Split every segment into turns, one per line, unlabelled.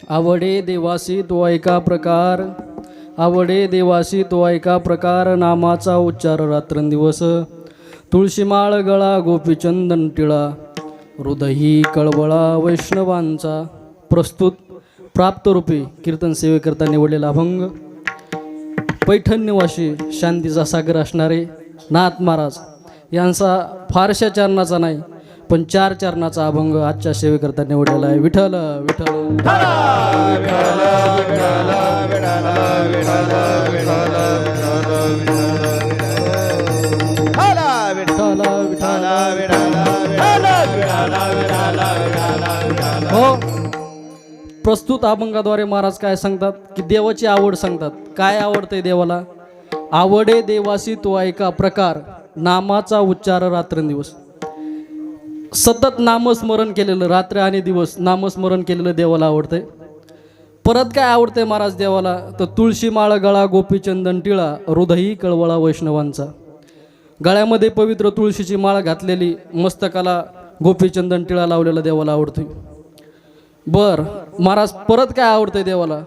आवडे देवासी तो ऐका प्रकार, आवडे देवासी तो ऐका प्रकार, नामाचा उच्चार रात्रंदिवस. तुळशीमाळ गळा गोपीचंदन टिळा, हृदयी कळवळा वैष्णवांचा. प्रस्तुत प्राप्तरूपी कीर्तन सेवेकरता निवडलेला अभंग. पैठण निवासी शांतीचा सागर असणारे नाथ महाराज यांचा फारशा चरणाचा नाही पण 4 चरणाचा अभंग आजच्या सेवेकरता निवडलेला आहे. विठ्ठल विठ्ठल हो. प्रस्तुत अभंगाद्वारे महाराज काय सांगतात की देवाची आवड सांगतात. काय आवडते देवाला? आवडे देवासी तो ऐका प्रकार, नामाचा उच्चार रात्रंदिवस. सतत नामस्मरण केलेलं, रात्र आणि दिवस नामस्मरण केलेलं देवाला आवडतंय. परत काय आवडतंय महाराज देवाला? तर तुळशी माळ गळा गोपीचंदन टिळा, हृदयी कळवळा वैष्णवांचा. गळ्यामध्ये पवित्र तुळशीची माळ घातलेली, मस्तकाला गोपीचंदन टिळा लावलेला देवाला आवडतोय. बर महाराज परत काय आवडतंय देवाला?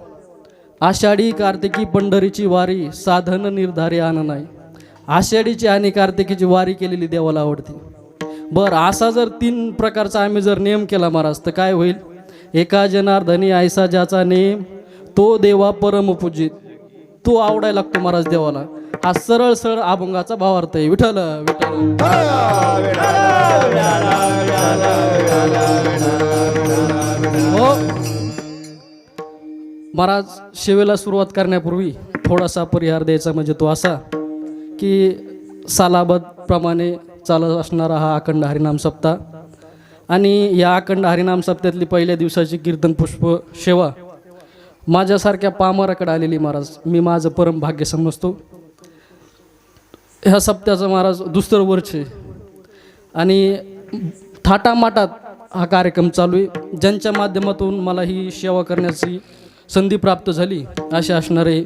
आषाढी कार्तिकी पंढरीची वारी, साधन निर्धारी आन नाही. आषाढीची आणि कार्तिकीची वारी केलेली देवाला आवडते. बर असा जर 3 प्रकारचा आम्ही जर नियम केला महाराज तर काय होईल? एका जनार्दनी ऐसा ज्याचा नेम, तो देवा परम पूजित. तो आवडायला लागतो महाराज देवाला. हा सरळ सरळ अभंगाचा भावार्थ आहे. विठ्ठल विठ्ठल हो. महाराज सेवेला सुरुवात करण्यापूर्वी थोडासा परिहार द्यायचा, म्हणजे तो असा की सालाबद प्रमाणे चालत असणारा हा अखंड हरिनाम सप्ताह. आणि या अखंड हरिनाम सप्त्यातली पहिल्या दिवसाची कीर्तन पुष्प सेवा माझ्यासारख्या पामराकडे आलेली महाराज मी माझं परम भाग्य समजतो. ह्या सप्त्याचं महाराज 2रं वर्ष आहे आणि थाटामाटात हा कार्यक्रम चालू आहे. ज्यांच्या माध्यमातून मला ही सेवा करण्याची संधी प्राप्त झाली असे असणारे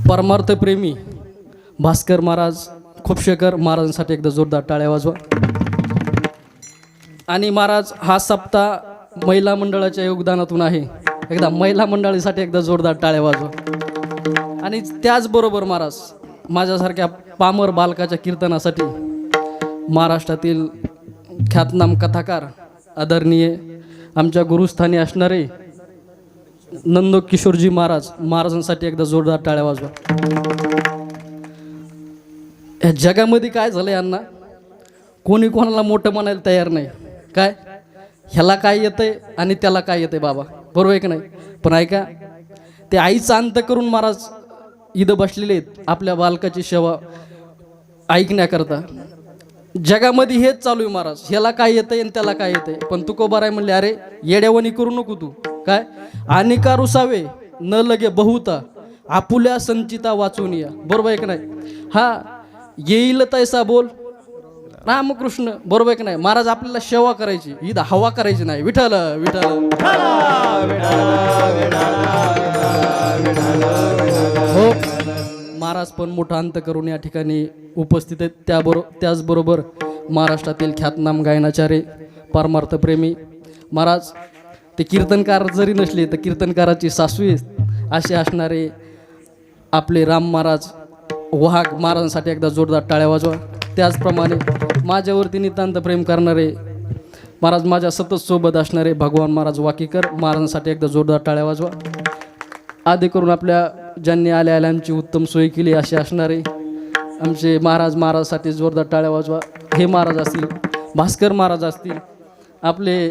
परमार्थप्रेमी भास्कर महाराज खुपशेकर महाराजांसाठी एकदा जोरदार टाळ्या वाजवा. आणि महाराज हा सप्ताह महिला मंडळाच्या योगदानातून आहे. एकदा महिला मंडळीसाठी एकदा जोरदार टाळ्या वाजवा. आणि त्याचबरोबर महाराज माझ्यासारख्या पामर बालकाच्या कीर्तनासाठी महाराष्ट्रातील ख्यातनाम कथाकार आदरणीय आमच्या गुरुस्थानी असणारे नंदो किशोरजी महाराजांसाठी एकदा जोरदार टाळ्या वाजवा. या जगामध्ये काय झालं यांना, कोणी कोणाला मोठं म्हणायला तयार नाही. काय ह्याला काय येतंय आणि त्याला काय येतंय बाबा, बरोबर आहे की नाही? पण ऐका, ते आईचा अंत करून महाराज इथं बसलेले आहेत आपल्या बालकाची सेवा ऐकण्याकरता. जगामध्ये हेच चालू आहे महाराज. ह्याला काय येतंय आणि त्याला काय येतंय. पण तुकोबाराय म्हणले, अरे येड्यावानी करू नको तू. काय अनिका रुसावे न लगे बहुता, आपुल्या संचिता वाचून या. बरोबर आहे की नाही? हा येईल तैसा बोल रामकृष्ण. बरोबर आहे की नाही? महाराज आपल्याला सेवा करायची, इथं हवा करायची नाही. विठ्ठल विठ्ठल हो. महाराज पण मोठा अंत करून या ठिकाणी उपस्थित आहेत. त्याचबरोबर महाराष्ट्रातील ख्यातनाम गायनाचार्य परमार्थप्रेमी महाराज, ते कीर्तनकार जरी नसले तर कीर्तनकाराची सासू असे असणारे आपले राम महाराज वाहक महाराजांसाठी एकदा जोरदार टाळ्या वाजवा. त्याचप्रमाणे माझ्यावरती नितांत प्रेम करणारे महाराज, माझ्या सतत सोबत असणारे भगवान महाराज वाकीकर महाराजांसाठी एकदा जोरदार टाळ्या वाजवा. आधी करून आपल्या ज्यांनी आल्या आमची उत्तम सोय केली असे असणारे आमचे महाराजांसाठी जोरदार टाळ्या वाजवा. हे महाराज असतील, भास्कर महाराज असतील, आपले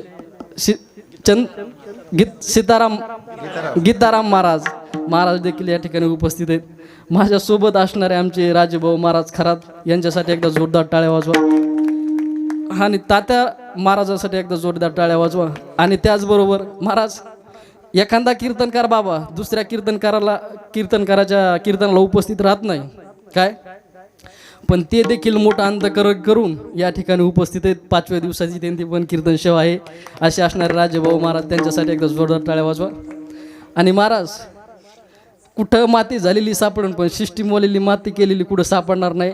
गीताराम महाराज देखील या ठिकाणी उपस्थित आहेत. माझ्यासोबत असणारे आमचे राजेभाऊ महाराज खरात यांच्यासाठी एकदा जोरदार टाळ्या वाजवा. आणि तात्या महाराजांसाठी एकदा जोरदार टाळ्या वाजवा. आणि त्याचबरोबर महाराज एखादा कीर्तनकार बाबा दुसऱ्या कीर्तनकाराच्या कीर्तनाला उपस्थित राहत नाही. काय पण ते देखील मोठा अंतकरण करून या ठिकाणी उपस्थित आहेत. 5व्या दिवसाची त्यांची पण कीर्तन सेवा आहे. असे असणारे राजेभाऊ महाराज त्यांच्यासाठी एकदा जोरदार टाळ्या वाजवा. आणि महाराज कुठं माती झालेली सापडून पण सिस्टीमवालेली माती केलेली कुठं सापडणार नाही.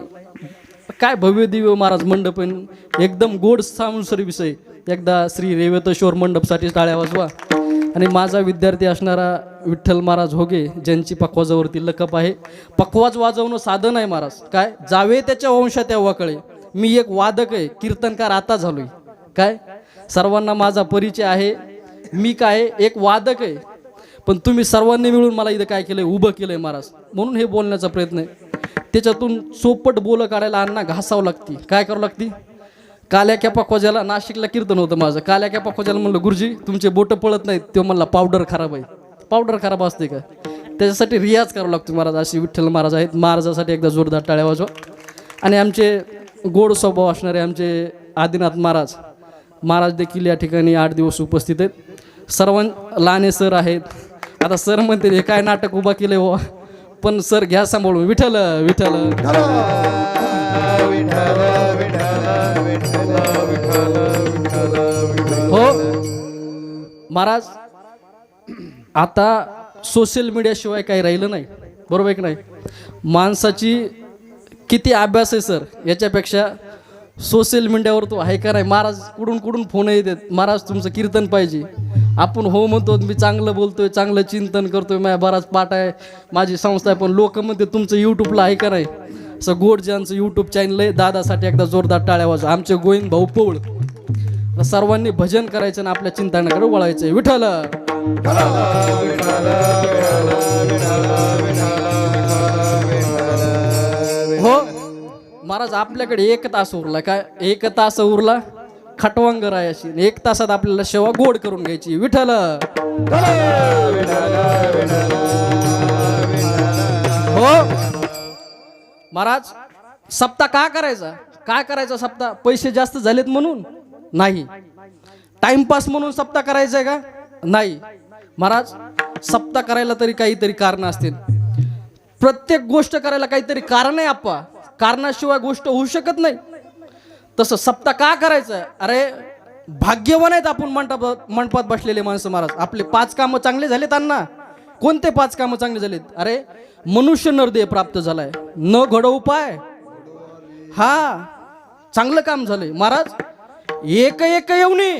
काय भव्य दिव्य महाराज मंडपन, एकदम गोड सामुसरी विषय एकदा श्री रेवतेश्वर मंडपसाठी टाळ्या वाजवा. आणि माझा विद्यार्थी असणारा विठ्ठल महाराज होगे, ज्यांची पखवाजावरती लकप आहे. पखवाज वाजवणं साधन आहे महाराज, काय जावे त्याच्या वंशात तेव्हा कळे. मी एक वादक आहे, कीर्तनकार आता झालोय. काय सर्वांना माझा परिचय आहे. मी काय एक वादक आहे, पण तुम्ही सर्वांनी मिळून मला इथं काय केलंय, उभं केलंय महाराज. म्हणून हे बोलण्याचा प्रयत्न आहे. त्याच्यातून चोपट बोलं काढायला अण्णा घासावं लागते. काय करावं लागते? काल्या कॅपा खोजाला नाशिकला कीर्तन होतं माझं. काल्या कॅपा खोजाला म्हणलं गुरुजी तुमचे बोटं पळत नाहीत. तो म्हणला पावडर खराब आहे. पावडर खराब असते का? त्याच्यासाठी रियाज करावा लागतो महाराज. अशी विठ्ठल महाराज आहेत. महाराजासाठी एकदा जोरदार टाळ्या वाजवा. आणि आमचे गोड स्वभाव असणारे आमचे आदिनाथ महाराज देखील या ठिकाणी 8 दिवस उपस्थित आहेत. लहाने सर आहेत. आता सर म्हणते हे काय नाटक उभा केलंय हो, पण सर घ्या सांभाळून. विठ्ठल विठ्ठल हो महाराज. आता सोशल मीडियाशिवाय काही राहिलं नाही, बरोबर आहे की नाही? माणसाची किती अभ्यास आहे सर, याच्यापेक्षा सोशल मीडियावर तो आहे का नाही. महाराज कुठून फोन येतात, महाराज तुमचं कीर्तन पाहिजे. आपण हो म्हणतो, मी चांगलं बोलतोय, चांगलं चिंतन करतोय, माझ्या बराच पाठ आहे, माझी संस्था आहे, पण लोक म्हणते तुमचं यूट्यूबला आहे का नाही. असं गोडजांचं यूट्यूब चॅनल आहे. दादासाठी एकदा जोरदार टाळ्या वाजवा. आमचे गोविंद भाऊ पौळ. सर्वांनी भजन करायचं आणि आपल्या चिंतनाकडे वळायचं. विठ्ठल हो महाराज. आपल्याकडे 1 तास उरला. काय 1 तास उरला खटवांग रायाची. 1 तासात आपल्याला शेवा गोड करून घ्यायची. विठ्ठल हो महाराज. सप्ताह का करायचा? काय करायचा सप्ताह? पैसे जास्त झालेत म्हणून नाही, टाइमपास म्हणून सप्ताह करायचा आहे का? नाही महाराज. सप्ताह करायला तरी काहीतरी कारण असतील. प्रत्येक गोष्ट करायला काहीतरी कारण आहे आप्पा. कारणाशिवाय गोष्ट होऊ शकत नाही. तसं सप्ताह का करायचं? अरे भाग्यवान आहेत आपण मंडपात बसलेले माणसं महाराज. आपले 5 कामं चांगले झालेत अण्णा. कोणते 5 कामं चांगले झालेत? अरे मनुष्य नरदेह प्राप्त झालाय, न घडो उपाय. हा चांगलं काम झालंय महाराज. एक येऊनी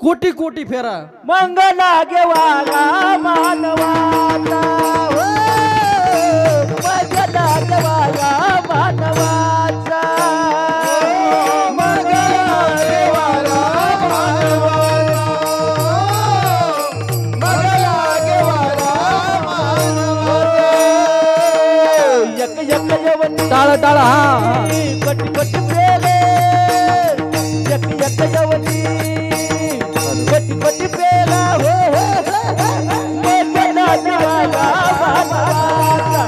कोटी कोटी फेरा.
मंगला गेवाला मानवाचा, मंगला गेवाला मानवाचा, मंगला गेवाला मानवाचा, मंगला गेवाला मानवाचा. एक यवनी
टाळा
कटी कटी प्रेले, एक यवनी कटी कटी प्रेला. हो मंगला गेवाला मानवाचा,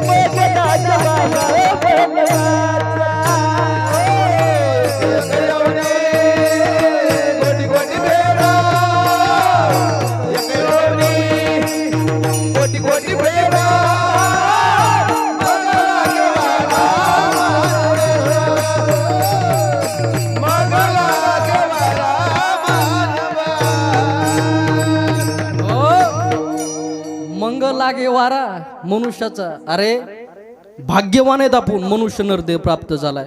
मंगला गेवाला मानवाचा. कोटी कोटी प्रेला, एक यवनी कोटी कोटी प्रेला.
मंग लागे वारा मनुष्याचा. अरे भाग्यवान आहेत आपण, मनुष्य नरदेह प्राप्त झालाय.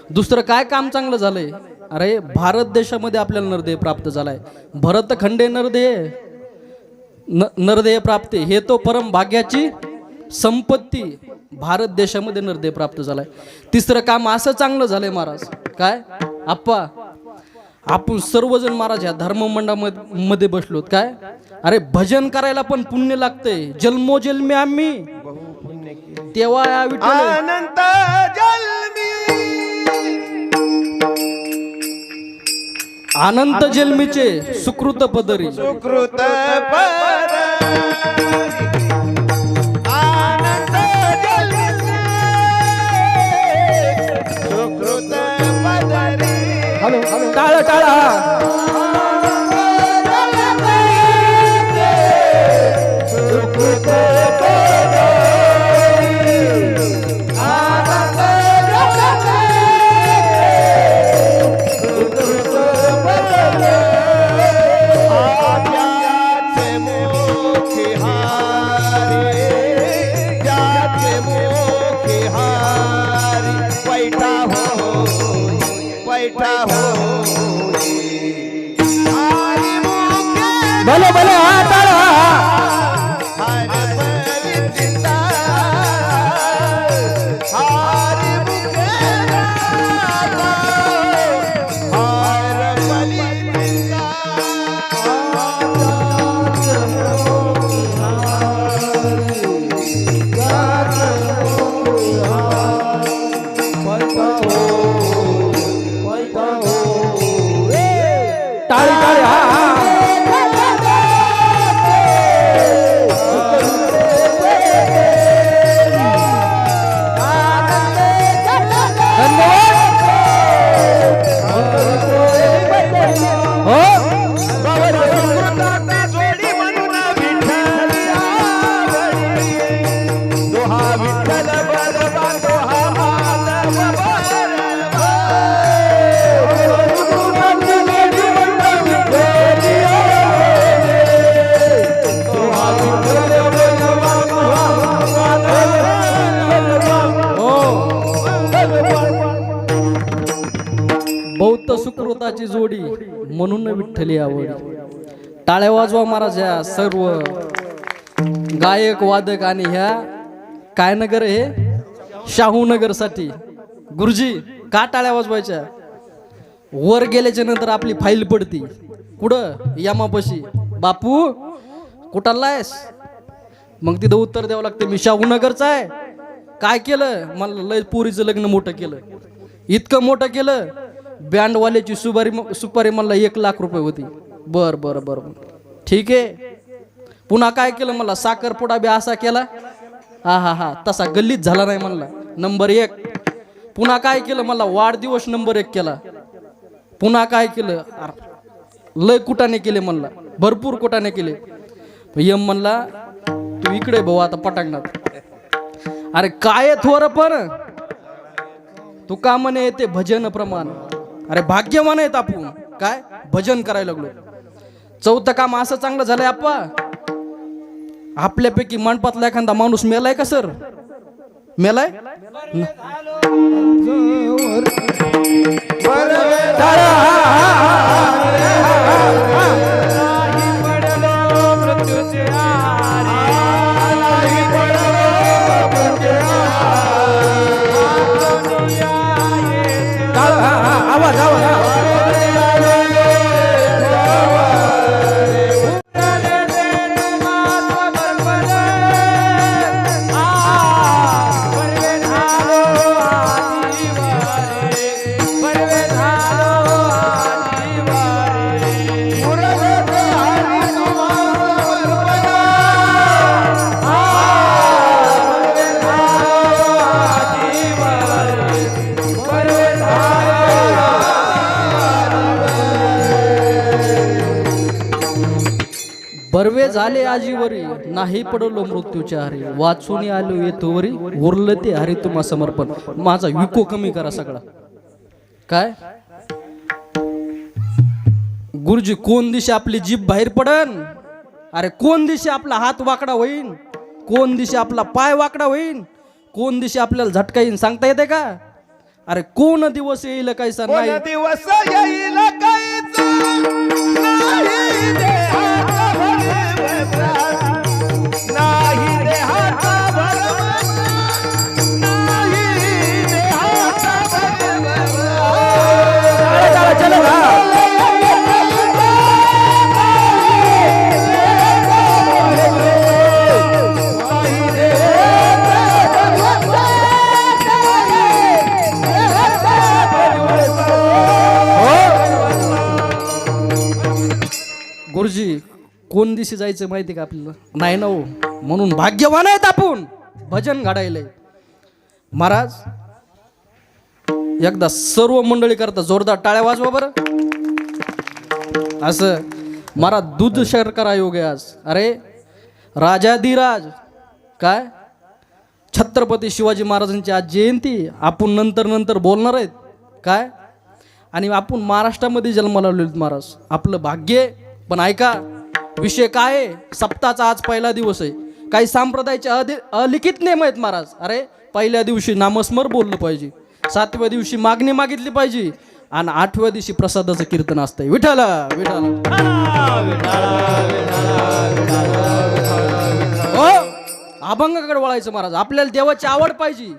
दुसरं काय काम चांगलं झालंय? अरे भारत देशामध्ये आपल्याला नरदेह प्राप्त झालाय. भरत खंडे नरदेह प्राप्ती हे तो परम भाग्याची संपत्ती. भारत देशामध्ये नरदेह प्राप्त झालाय. तिसरं काम असं चांगलं झालंय महाराज. काय आप्पा, आपण सर्वजण महाराज ह्या धर्ममंडळामध्ये बसलोत. काय अरे भजन करायला पण पुण्य लागतंय. जन्मोजन्मी आम्ही तेव्हा या विठ्ठल
अनंत जन्मी,
अनंत जन्मीचे सुकृत पदरी.
सुकृत पदरी, अनंत जन्मी सुकृत पदरी.
टाळा
सुकृत पदरी, अनंत जन्मी सुकृत पदरी. ज्याचे मोक्षी हारी, ज्याचे मोक्षी हारी, पैठा हो पैठा हो
भले हा टाळा
हार बलिता हार मुखेला हार बलिता
टाळी टाळी हा हा हो
सुकृताची जोडी म्हणून विठ्ठल आवडी दोहा विठ्ठल बलवा दोहा माधव बलवा सुकृताची जोडी म्हणून विठ्ठल आवडी दोहा विठ्ठल बलवा दोहा माधव
बौद्ध सुकृताची जोडी म्हणून विठ्ठली आवडी. टाळ्या वाजवा महाराज ह्या सर्व गायक वादक आणि ह्या काय नगर हे शाहू नगर साठी. गुरुजी का टाळ्या वाजवायच्या? वर गेल्याच्या नंतर आपली फाईल पडती कुठं यमापाशी. बापू कुठाला आहेस? मग तिथं उत्तर द्यावं लागतं मी शाहू नगरचा आहे. काय केलं? मला लय पुरीचं लग्न मोठं केलं. इतकं मोठं केलं बँडवाल्याची सुपारी मला 1,00,000 होती. बर बर बर ठीक आहे. पुन्हा काय केलं? मला साखरपुडा बी असा केला हा हा हा तसा गल्लीत झाला नाही म्हणला नंबर 1. पुन्हा काय केलं? मला वाढदिवस नंबर 1 केला. पुन्हा काय केलं? लय कुटाने केले म्हणला, भरपूर कुटाने केले. यम म्हणला तू इकडे भाऊ आता पटांगणात. अरे काय थोर पण तू का म्हणे ते भजन प्रमाण. अरे भाग्यवान आहेत आपण काय भजन करायला लागलो. 4थं काम असं चांगलं झालंय आप्पा. आपल्यापैकी मंडपातला एखादा माणूस मेलाय का सर? मेलाय आवाज आवाज बर्वे झाले आजीवरी नाही पडलो मृत्यूच्या हरी वाचून आलो येतोवरी उरलं ते हरी तुम्हा समर्पण. माझा विको कमी करा सगळा. काय गुरुजी कोण दिशा आपली जीभ बाहेर पडन? अरे कोण दिशा आपला हात वाकडा होईन? कोण दिशा आपला पाय वाकडा होईन? कोण दिशा आपल्याला झटका येईन सांगता येते का? अरे कोण दिवस येईल काहीसा
कोण
नाही.
दिवस येईल काहीचा नाही देहाचा भरवसा नाही देहाचा भरवसा नाही देहाचा भरवसा.
चला चला चला गुरुजी कोण दिशी जायचं माहिती का आपल्याला? नाही ना हो. म्हणून भाग्यवान आहेत आपण भजन घडायलंय. महाराज एकदा सर्व मंडळी करता जोरदार टाळ्या वाजवा बरं. असं महाराज दूध शर्करा योग आहे आज. अरे राजाधिराज काय छत्रपती शिवाजी महाराजांची आज जयंती. आपण नंतर नंतर बोलणार आहेत काय. आणि आपण महाराष्ट्रामध्ये जन्माला आलेलो महाराज आपलं भाग्य. पण ऐका विषय काय आहे? सप्ताहाचा आज पहिला दिवस आहे. काही संप्रदायाचे अलिखित नियम आहेत महाराज. अरे पहिल्या दिवशी नामस्मर बोललं पाहिजे, 7व्या दिवशी मागणी मागितली पाहिजे, आणि 8व्या दिवशी प्रसादाचं कीर्तन असतंय. विठ्ठल विठ्ठल. हो, अभंगाकडे वळायचं महाराज. आपल्याला देवाची आवड पाहिजे,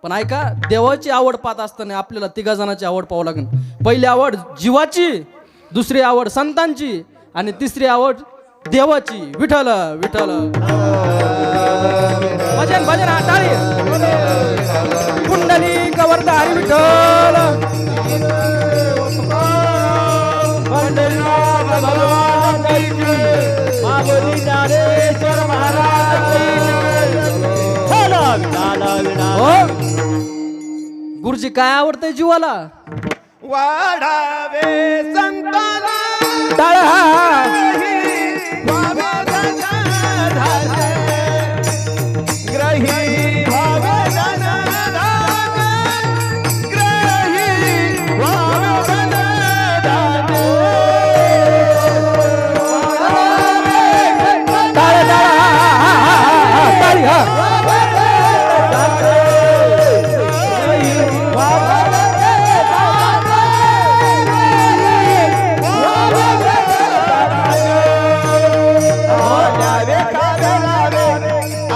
पण ऐका, देवाची आवड पाहत असताना आपल्याला 3 जणांची आवड पाहावं लागेल. पहिली आवड जीवाची, दुसरी आवड संतांची, आणि तिसरी आवड देवाची. विठ्ठल विठ्ठल. भजन भजन हा टाळी. कुंडली कवरधारी विठ्ठल. गुरुजी काय आवडतंय जीवाला?
वाढावे संताला
टाळा.
ग्रही भावना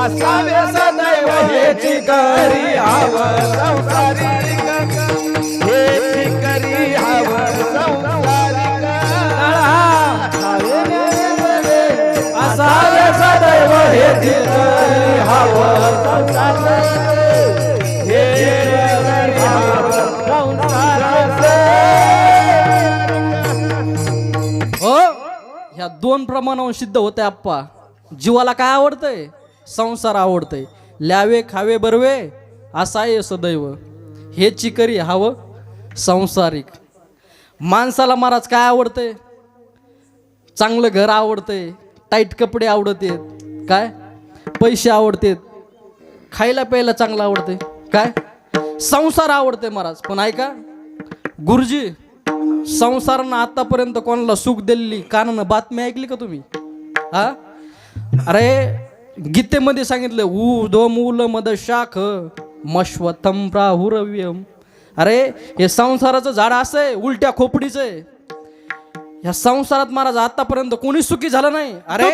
असावे सदैव हेची करी हवं संसारिक, हेची करी हवं संसारिक.
असावे सदैव हेची करी हवं
संसारिक, हेची करी हवं संसारिक.
हो, ह्या 2 प्रमाणावर सिद्ध होते आप्पा. जीवाला काय आवडतंय? संसार आवडतंय. ल्यावे खावे बरवे असा आहे सदैव, हे चिकरी हवं संसारिक. माणसाला महाराज काय आवडतंय? चांगलं घर आवडतंय, टाईट कपडे आवडतेत, काय पैसे आवडतेत, खायला प्यायला चांगलं आवडतंय, काय संसार आवडते महाराज. पण ऐका गुरुजी, संसारानं आतापर्यंत कोणाला सुख दिलेली कानानं बातमी ऐकली का तुम्ही? हा, अरे गीतेमध्ये सांगितलं ऊर्ध्वमूल मद शाख मश्वतम प्राहुरव्यम. अरे हे संसाराचं झाड असं आहे, उलट्या खोपडीचं आहे. या संसारात महाराज आतापर्यंत कोणी सुखी झालं नाही. अरे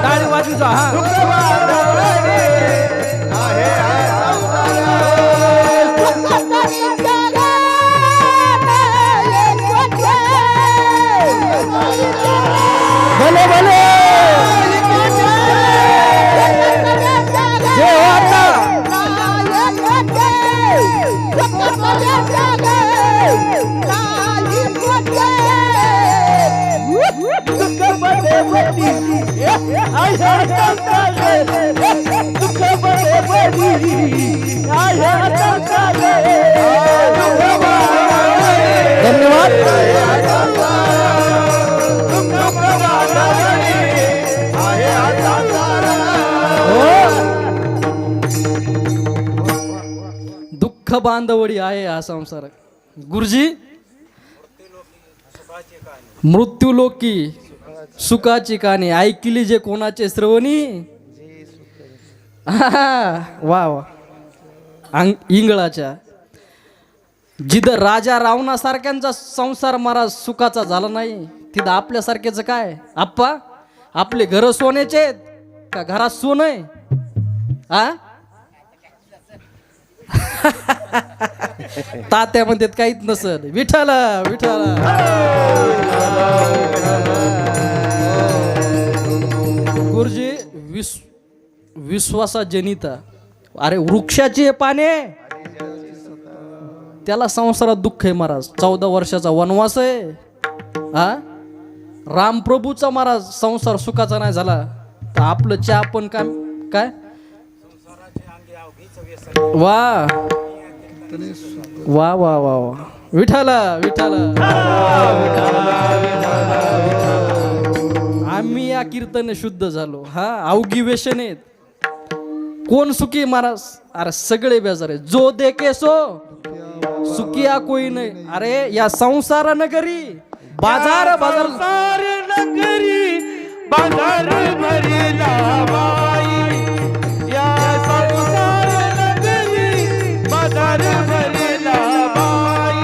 टाळी वाजूचा. हा, भले भले जे आता दुःख बांधवडी आहे हा संसार. गुरुजी, मृत्यूलोकी सुखाची कहाणी ऐकली जे कोणाचे श्रवणी. वा वा. इंगळाच्या जिथं राजा रावणासारख्यांचा संसार महाराज सुखाचा झाला नाही, तिथं आपल्यासारख्याचं काय? आप्पा, आपले घर सोन्याचे आहेत का घरात सोनं आहे? आ तात्या म्हणतात काहीच नसल. विठ्ठल विठ्ठल. गुरुजी, विश्वासा जनिता. अरे वृक्षाची पाने, त्याला संसारात दुःख आहे महाराज. 14 वर्षाचा वनवास आहे. हा, रामप्रभूचा महाराज संसार सुखाचा नाही झाला तर आपलं चहा पण काय? वा वा वा वा वा. विठ्ठल विठ्ठल. आम्ही या कीर्तने शुद्ध झालो. हा, अवघी व्यसन आहेत. कोण सुखी महाराज? अरे सगळे बेजार आहे. जो देखे सो सुकिया कोई नाही. अरे या संसार नगरी बाजार बाजार
संसार नगरी बाजार भरला बाई. या संसार नगरी बाजार भरला बाई.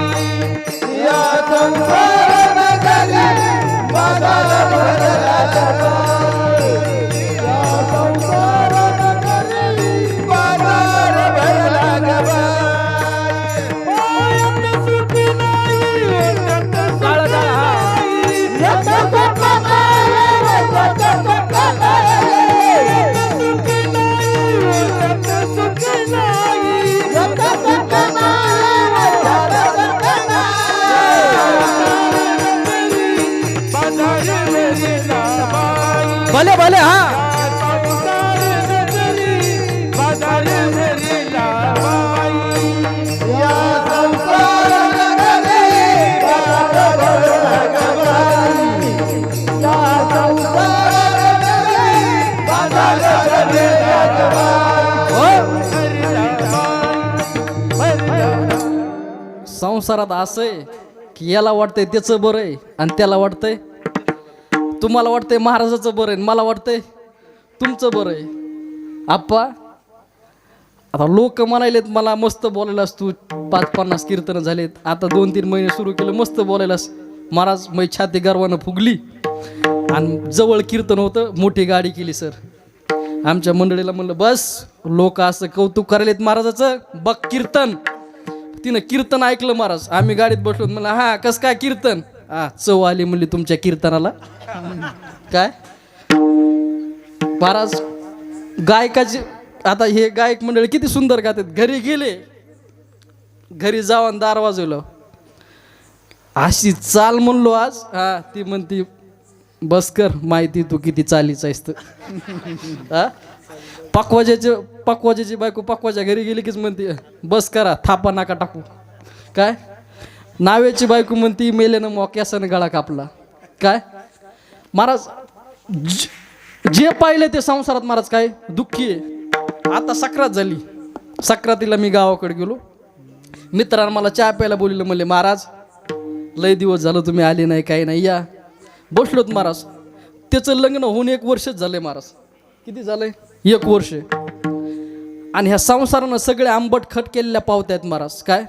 या संसार नगरी बाजार भरला बाई. या संसार नगरी बाजार भरला बाई. ओयत सुख नाही ओयत
काळा भले भले हा संसारात असं आहे की याला वाटतंय त्याचं बरं आहे आणि त्याला वाटतंय, तुम्हाला वाटतंय महाराजाचं बरं आहे, मला वाटतंय तुमचं बरं आहे. आप्पा आता लोक म्हणालेत मला मस्त बोलायलास तू, 5-50 कीर्तन झालेत, आता 2-3 महिने सुरू केलं मस्त बोलायलास. महाराज मै छाती गर्वानं फुगली आणि जवळ कीर्तन होतं, मोठी गाडी केली सर. आमच्या मंडळीला म्हणलं बस, लोक असं कौतुक करायलेत महाराजाचं, बघ कीर्तन. तिनं कीर्तन ऐकलं महाराज, आम्ही गाडीत बसलो, म्हणलं हा कस काय कीर्तन, हा चव आली म्हणली तुमच्या कीर्तनाला. काय महाराज गायकाची, आता हे गायक मंडळी किती सुंदर गातात. घरी गेले, घरी जाऊन दार वाजवलं, अशी चाल म्हणलो आज, हा ती म्हणती बस कर, माहिती तू किती चालीच आहेस तर. हा पकवाजाची बायको पकवाजा घरी गेली कीच म्हणते बस करा, थापा नाका टाकू. काय नावेची बायको म्हणती मेल्यानं मोक्यासानं गळा कापला. काय महाराज जे पाहिलं ते संसारात महाराज काय दुःखी आहे. आता सक्रात झाली, सक्रातीला मी गावाकडे गेलो, मित्रांनी मला चहा प्यायला बोललं, म्हणले महाराज लय दिवस झालं तुम्ही आले नाही, काही नाही, या. बसलोत महाराज. त्याचं लग्न होऊन 1 वर्षच झालंय महाराज. किती झालंय? 1 वर्ष. आणि ह्या संसारानं सगळे आंबट खट केलेल्या पावत्या आहेत महाराज. काय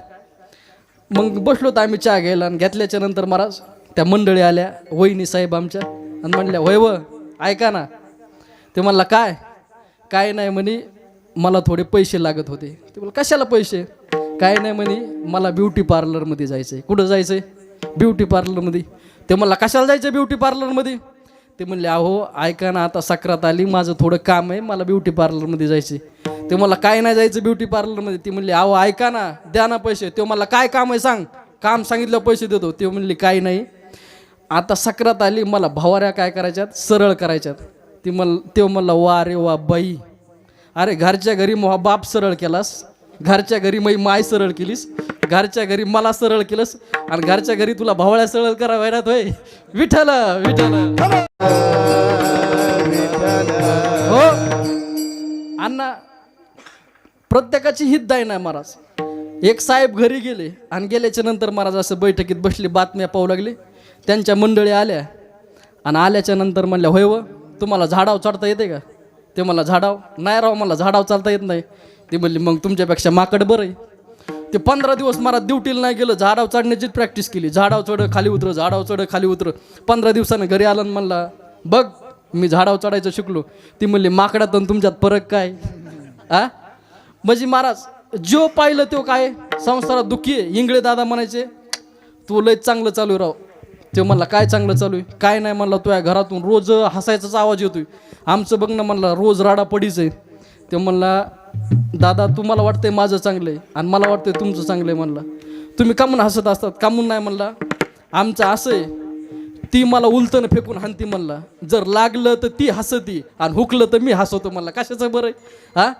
मग बसलोत आम्ही चहा घ्यायला, आणि घेतल्याच्या नंतर महाराज त्या मंडळी आल्या, वहिनी साहेब आमच्या, आणि म्हणल्या होय व ऐका ना. ते म्हणला काय, काय नाही म्हणे मला थोडे पैसे लागत होते. ते म्हणलं कशाला पैसे? काय नाही म्हणे मला ब्युटी पार्लरमध्ये जायचं आहे. कुठं जायचं आहे? ब्युटी पार्लरमध्ये. ते म्हणला कशाला जायचं ब्युटी पार्लरमध्ये? ते म्हणले अहो ऐका ना, आता सक्रात आली, माझं थोडं काम आहे, मला ब्युटी पार्लरमध्ये जायचे. ते मला काय नाही जायचं ब्युटी पार्लरमध्ये. ती म्हणली अहो ऐका ना, द्या ना पैसे. ते मला काय काम आहे सांग, काम सांगितलं पैसे देतो. ते म्हणली काही नाही, आता सक्रात आली, मला भवाऱ्या काय करायच्यात, सरळ करायच्यात. ते म्हणला वा रे वा बाई, अरे घरच्या घरी मोहा बाप सरळ केलास, घरच्या घरी मै माय सरळ केलीस, घरच्या घरी मला सरळ केलंस, आणि घरच्या घरी तुला भावळ्या सरळ करा वैरात होय. विठ्ठल विठ्ठल हो अण्णा, प्रत्येकाची हित आहे ना महाराज. एक साहेब घरी गेले, आणि गेल्याच्या नंतर महाराज असं बैठकीत बसले, बातम्या पाहू लागले. त्यांच्या मंडळी आल्या, आणि आल्याच्या नंतर म्हणल्या होय व तुम्हाला झाडाव चढता येते का? ते मला झाडाव नाही राव, मला झाडाव चालता येत नाही. ती म्हणली मग तुमच्यापेक्षा माकड बरं आहे. ते 15 दिवस मला ड्युटीला नाही गेलं, झाडाव चढण्याचीच प्रॅक्टिस केली. झाडाव चढ खाली उतर, झाडाव चढ खाली उतर. 15 दिवसानं घरी आलं, म्हणला बघ मी झाडाव चढायचं शिकलो. ती म्हणली माकडात आणि तुमच्यात फरक काय? आ म्हणजे महाराज जो पाहिलं तो काय संसारात दुःखी आहे. इंगळे दादा म्हणायचे तू लय चांगलं चालू राव. ते म्हणला काय चांगलं चालू आहे? काय नाही म्हणला, तुझ्या घरातून रोज हसायचाच आवाज येतोय, आमचं बघ ना म्हणला रोज राडा पडीच आहे. ते म्हणला दादा तुम्हाला वाटतंय माझं चांगलं आहे, आणि मला वाटतंय तुमचं चांगलं आहे. म्हणला तुम्ही कामून हसत असतात, कामून नाही म्हणला, आमचं असं आहे, ती मला उलटनं फेकून हाणती म्हणला, जर लागलं तर ती हसती, आणि हुकलं तर मी हसवतो. म्हणला कशाचं बरं आहे? हा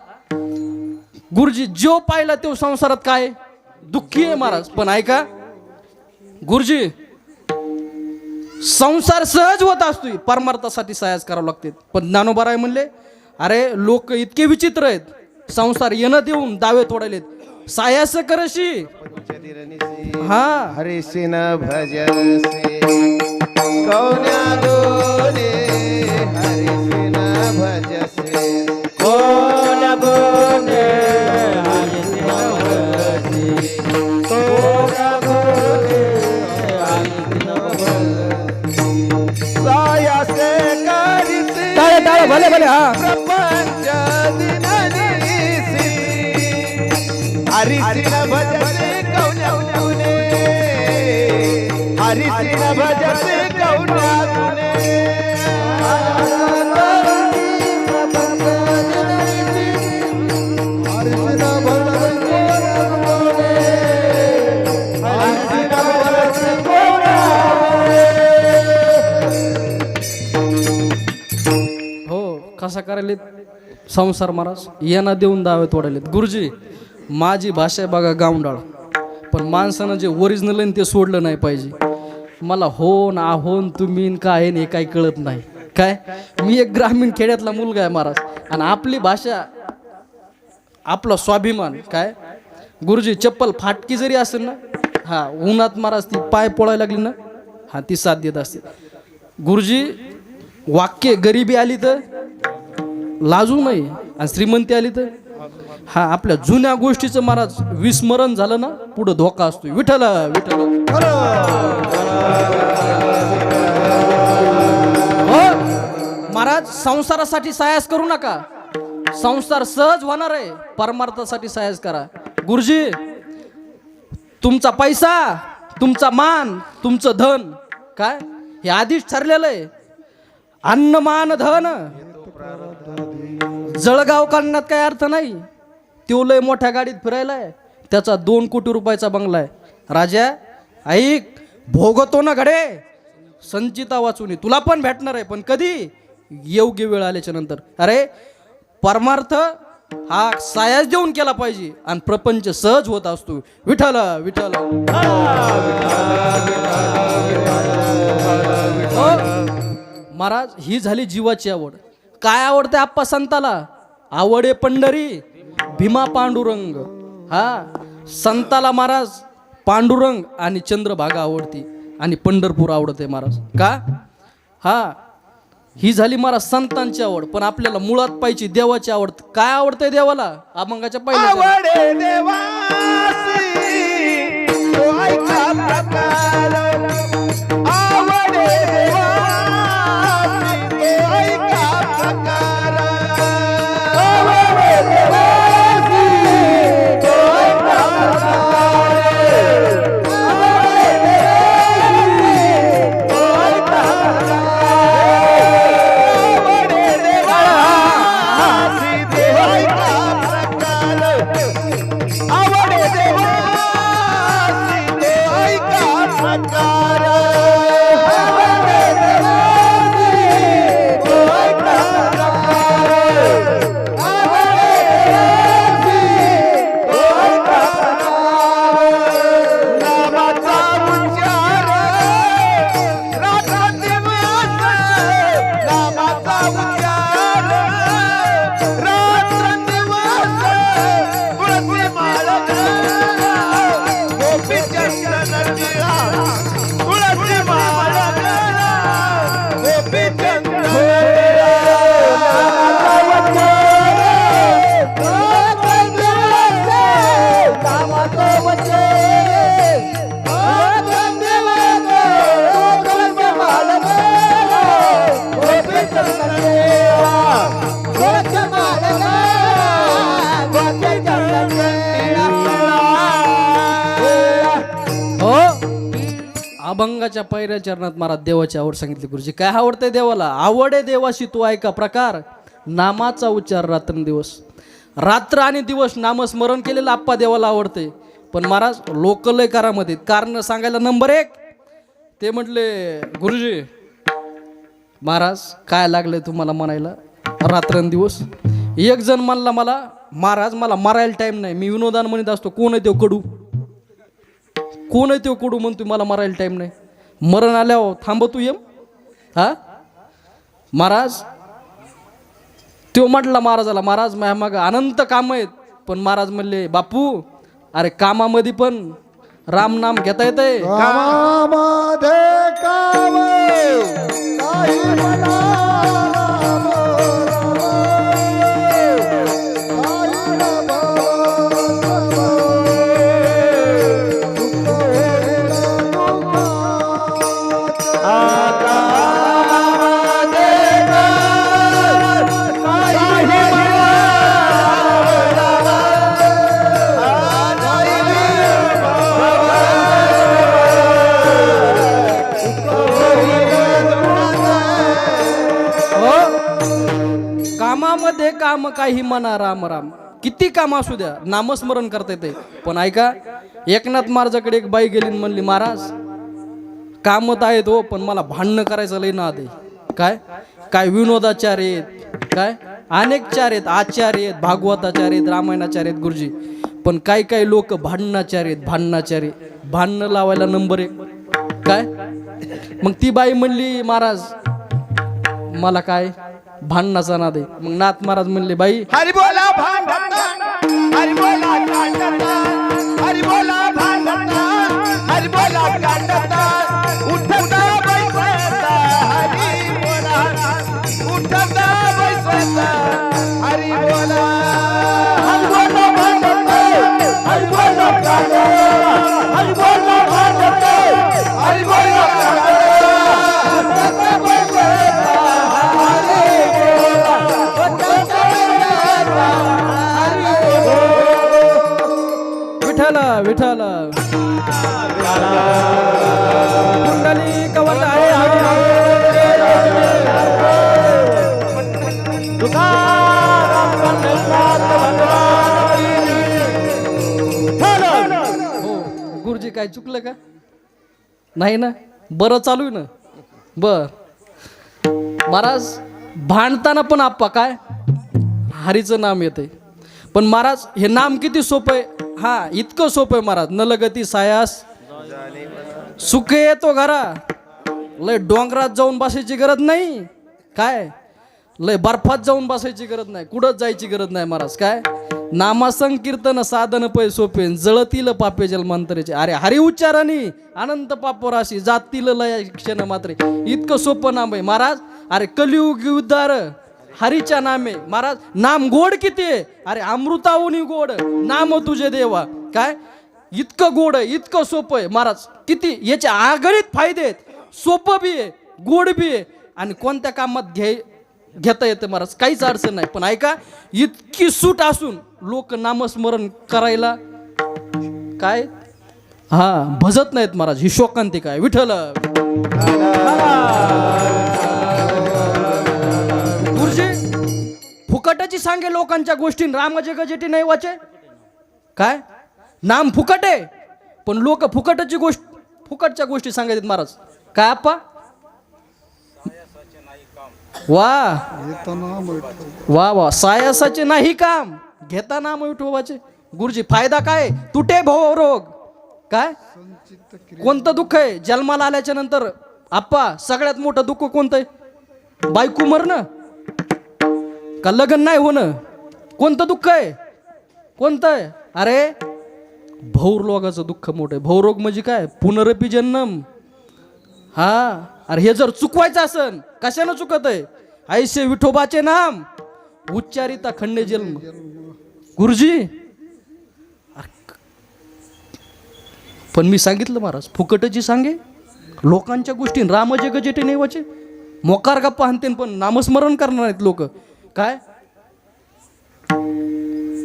गुरुजी जो पाहिला तो संसारात काय दुःखी आहे महाराज. पण ऐका गुरुजी, संसार सहज होत असतोय, परमार्थासाठी सायास करावं लागते. पण ज्ञानोबा म्हणले अरे लोक इतके विचित्र आहेत, संसार येणं देऊन दावे तोडायलेत, सायास करशी हा
हरिसिन भजसे कौन्या गोने हरिसिन भजसे
कोण बोले हरिसिन भजसे कोण बोले हरिसिन भजसे
सायासे करिसी
टाळे टाळे भले भले हा
प्रपंच दिननीसी हरिसिन भजसे कौन्या गुणे हरिसिन भजसे कौन्या गुणे
हो कसा करायलेत संसार महाराज यांना देऊन दावे तोडायलेत. गुरुजी माझी भाषा आहे बघा गावंडाळ, पण माणसानं जे ओरिजिनल आहे ते सोडलं नाही पाहिजे. मला होन आहोन तुम्ही न काय हे काही कळत नाही. काय मी एक ग्रामीण खेड्यातला मुलगा आहे महाराज, आणि आपली भाषा आपला स्वाभिमान. काय गुरुजी चप्पल फाटकी जरी असेल ना, हा उन्हात महाराज ती पाय पोळायला लागली ना, हा ती साथ देत असते. गुरुजी वाक्य गरिबी आली तर लाजू नये, आणि श्रीमंती आली तर हा आपल्या जुन्या गोष्टीचं महाराज विस्मरण झालं ना, पुढं धोका असतो. विठ्ठल विठ्ठल हो महाराज, संसारासाठी सायास करू नका. संसार सहज होणार आहे, परमार्थासाठी सायास करा. गुरुजी तुमचा पैसा, तुमचा मान, तुमचं धन काय हे आधीच ठरलेलं आहे. अन्न मान धन जळगाव काढण्यात काही अर्थ नाही. तो लय मोठ्या गाडीत फिरायलाय, त्याचा 2 कोटी रुपयाचा बंगला आहे. राजा ऐक, भोगतो ना घडे संचिता वाचून तुला पण भेटणार आहे, पण कधी योग्य वेळ आल्याच्या नंतर. अरे परमार्थ हा सायास देऊन केला पाहिजे, आणि प्रपंच सहज होत असतो. विठ्ठल विठ्ठल हो महाराज, ही झाली जीवाची आवड. काय आवडते आप्पा संताला? आवडे पंढरी भीमा पांडुरंग. हा संताला महाराज पांडुरंग आणि चंद्रभागा आवडती, आणि पंढरपूर आवडते महाराज. का? हा ही झाली महाराज संतांची आवड, पण आपल्याला मुळात पाहिजे देवाची आवड. काय आवडतंय देवाला? अभंगाच्या पहिल्या
आवडे देवासी तो ऐका प्रकार आवडे देवासी तो ऐका प्रकार आवडे देवासी तो ऐका प्रकार आवडे देवासी तो ऐका आवडे देवासी तो ऐका प्रकार आवडे देवासी तो ऐका प्रकार आवडे देवासी तो ऐका प्रकार आवडे देवासी तो ऐका प्रकार नामाचा उच्चार रात्रंदिवस नामाचा उच्चार रात्रंदिवस तुळसी माळ गोपी चंदन टिळा तुळसी माळ गोपी चंदन
हो अभंगाच्या पहिल्या चरणात महाराज देवाची आवड सांगितली. गुरुजी काय आवडतंय देवाला? आवडे देवाशी तू ऐका प्रकार नामाचा उच्चार रात्रंदिवस. रात्र आणि दिवस नामस्मरण केलेलं आप्पा देवाला आवडते. पण महाराज लोक लय कारामध्ये कारण सांगायला नंबर 1 ते म्हटले, गुरुजी महाराज काय लागले तुम्हाला म्हणायला रात्रंदिवस. एक जण म्हणला मला, महाराज मला मारायला टाइम नाही. मी विनोदान म्हणत असतो, कोण आहे तो कडू, कोण आहे तो कडू म्हणतो मला मारायला टाइम नाही. मरण आल्यावर थांबतो येम. हा महाराज तो म्हटला महाराजाला, महाराज माझ्या मागं अनंत काम आहेत. पण महाराज म्हणले, बापू अरे कामामध्ये पण राम नाम घेता येतंय
कामामध्ये काम काही म्हणा राम, राम. काही न भावत दुःख होईल दुःखात.
कामामध्ये काम काही म्हणा राम राम. किती काम असू द्या नामस्मरण करता येते. पण ऐका, एकनाथ महाराजाकडे एक बाई गेली आणि म्हणली, महाराज कामत आहेत हो, पण मला भांडणं करायचं लय नाद आहे. काय काय विनोदाचार्य आहेत, काय अनेक चार आहेत, आचार्य आहेत, भागवताचार्य आहेत, रामायणाचार्य आहेत गुरुजी. पण काही काही लोक भांडणाचार्य आहेत, भांडणाचार्य. भांडणं लावायला नंबर 1. काय मग ती बाई म्हणली, महाराज मला काय भांडणाचा नाद आहे. मग नाथ महाराज म्हणले, बाई
हरी बोला भांडता, हरी बोला कांडता, हरी बोला भांडता, हरी बोला कांडता. उठता बैसता हरी बोला, उठता बैसता हरी बोला. हरी बोला भांडता, हरी बोला कांडता, हरी बोला भांडता, हरी बोला कांडता. उठता बैसता
विठ्ठल विठ्ठल कुंडली कवच आहे हो. गुरुजी काय चुकलं का नाही ना? बरं चालू आहे ना? बर महाराज भांडताना पण आप्पा काय हरीचं नाम येते. पण महाराज हे नाम किती सोपं आहे. हा इतकं सोपं आहे महाराज. नलगती सायास सुख येतो घरा. लय डोंगरात जाऊन बसायची गरज नाही. काय लय बर्फात जाऊन बसायची गरज नाही. कुठंच जायची गरज नाही महाराज. काय नामसंकीर्तन साधन पै सोपे जळतील पापे जलमांतरेचे. अरे हरी उच्चाराने अनंत पापोराशी जातील लय क्षण मात्रे. इतकं सोपं नाम आहे महाराज. अरे कलियुग उद्धार हरीच्या नामे. महाराज नाम गोड किती आहे. अरे अमृताहुनी गोड नाम तुझे देवा. काय इतकं गोड आहे, इतकं सोपं आहे महाराज. किती याचे आगळीत फायदे आहेत. सोपं बी आहे, गोड बी आहे, आणि कोणत्या कामात घेता येतं महाराज. काहीच अडचण नाही. पण ऐका, इतकी सूट असून लोक नामस्मरण करायला काय भजत नाहीत महाराज. ही शोकांतिका आहे. विठ्ठल गुरुजी फुकटाची सांगे लोकांच्या गोष्टी. रामाचे गजेटी नाही वाचे. काय नाम फुकट आहे, पण लोक फुकटाची गोष्ट फुकटच्या गोष्टी सांगायचे महाराज. काय आप्पा वा वा वा. सायासाचे नाही काम घेता नाम विठोबाचे. गुरुजी फायदा काय. तुटे भव रोग. काय कोणतं दुःख आहे जन्माला आल्याच्या नंतर आप्पा. सगळ्यात मोठं दुःख कोणतं आहे. बायको मरणं का लग्न नाही होणं. कोणतं दुःख आहे. कोणतं आहे. अरे भवरोगाचं दुःख मोठं आहे. भवरोग म्हणजे काय पुनरपी जन्म. हा अरे हे जर चुकवायचं असन कशानं चुकत आहे. ऐसे विठोबाचे नाम उच्चारिता खंडे जन्म. गुरुजी पण मी सांगितलं महाराज फुकटची सांगे लोकांच्या गोष्टी. रामजे गजेटे नाही वाचे. मोकार गप्पा हाणतेन पण नामस्मरण करणार आहेत लोक. काय